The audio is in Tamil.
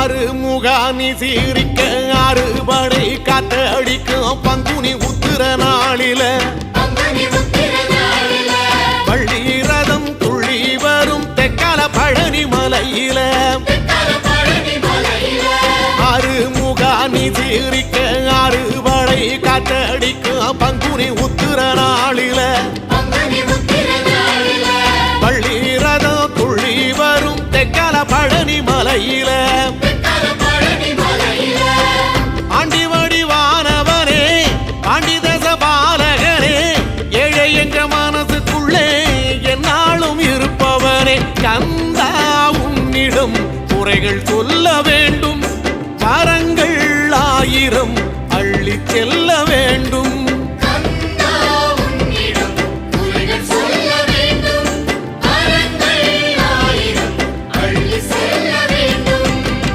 ஆறுமுகானி சீரிக்க அறுபடை காத்தடிக்கும் பங்குனி உத்திர நாளில வள்ளி ரதம் துள்ளி வரும் தெக்கல பழனி மலையில ஆறுமுகானி சீரிக்க அறுபடை காத்தடிக்கும் பங்குனி உத்திர நாளில வள்ளி ரதம் துள்ளி வரும் தெக்கல பழனி மலையில ஆண்டி வடிவானவனே ஆண்டி தச பாலகனே ஏழை என்ற மனசுக்குள்ளே என்னாலும் இருப்பவனே கந்தா உன்னிடம் குறைகள் சொல்ல வேண்டும் வரங்கள் 1000 அள்ளி செல்ல